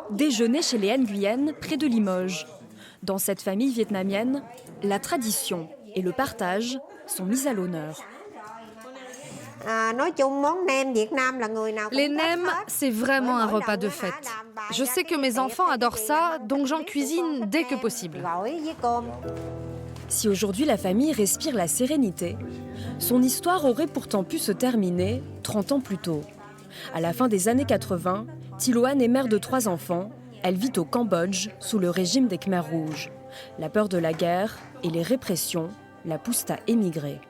Déjeuner chez les Nguyen, près de Limoges. Dans cette famille vietnamienne, la tradition et le partage sont mis à l'honneur. Les nems, c'est vraiment un repas de fête. Je sais que mes enfants adorent ça, donc j'en cuisine dès que possible. Si aujourd'hui la famille respire la sérénité, son histoire aurait pourtant pu se terminer 30 ans plus tôt. À la fin des années 80, Thi Loan est mère de 3 enfants. Elle vit au Cambodge sous le régime des Khmers rouges. La peur de la guerre et les répressions la poussent à émigrer.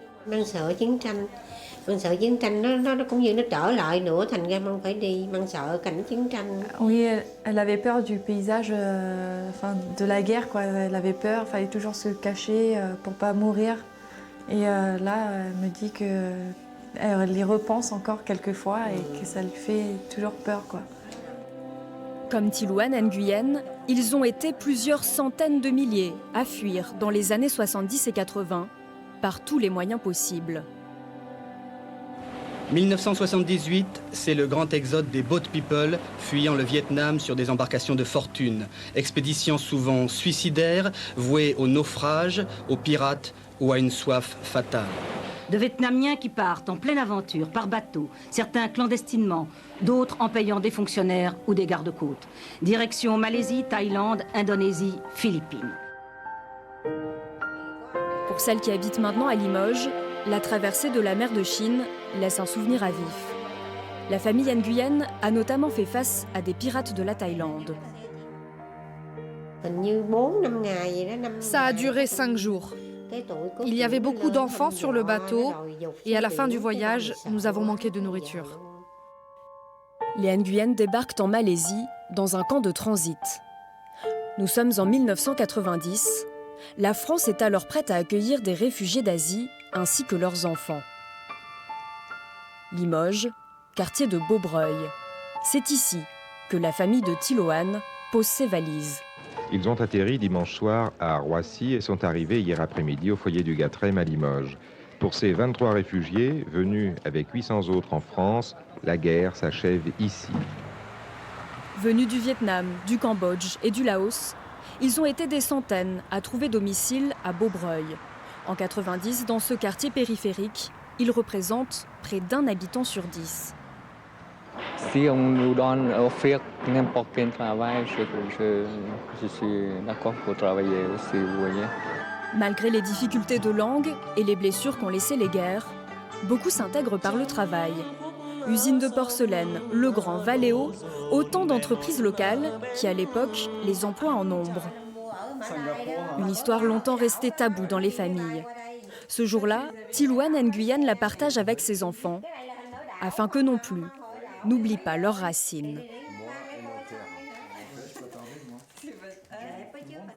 Oui, elle avait peur du paysage, de la guerre, quoi. Elle avait peur, il fallait toujours se cacher pour pas mourir. Et là, elle me dit qu'elle y repense encore quelques fois et que ça lui fait toujours peur, quoi. Comme Thi Loan Nguyen, ils ont été plusieurs centaines de milliers à fuir dans les années 70 et 80 par tous les moyens possibles. 1978, c'est le grand exode des boat people fuyant le Vietnam sur des embarcations de fortune. Expéditions souvent suicidaires, vouées au naufrage, aux pirates ou à une soif fatale. De Vietnamiens qui partent en pleine aventure par bateau, certains clandestinement, d'autres en payant des fonctionnaires ou des gardes-côtes. Direction Malaisie, Thaïlande, Indonésie, Philippines. Pour celles qui habitent maintenant à Limoges, la traversée de la mer de Chine laisse un souvenir à vif. La famille Nguyen a notamment fait face à des pirates de la Thaïlande. Ça a duré 5 jours. Il y avait beaucoup d'enfants sur le bateau et à la fin du voyage, nous avons manqué de nourriture. Les Nguyen débarquent en Malaisie dans un camp de transit. Nous sommes en 1990. La France est alors prête à accueillir des réfugiés d'Asie ainsi que leurs enfants. Limoges, quartier de Beaubreuil. C'est ici que la famille de Thi Loan pose ses valises. Ils ont atterri dimanche soir à Roissy et sont arrivés hier après-midi au foyer du Gatrem à Limoges. Pour ces 23 réfugiés, venus avec 800 autres en France, la guerre s'achève ici. Venus du Vietnam, du Cambodge et du Laos, ils ont été des centaines à trouver domicile à Beaubreuil. En 90, dans ce quartier périphérique, ils représentent près d'1 habitant sur 10. Si on nous donne offrir n'importe quel travail, je suis d'accord pour travailler aussi, vous voyez. Malgré les difficultés de langue et les blessures qu'ont laissées les guerres, beaucoup s'intègrent par le travail. Usines de porcelaine, Legrand, Valeo, autant d'entreprises locales qui, à l'époque, les emploient en nombre. Une histoire longtemps restée taboue dans les familles. Ce jour-là, Thi Loan Nguyen la partage avec ses enfants, afin que non plus n'oublient pas leurs racines.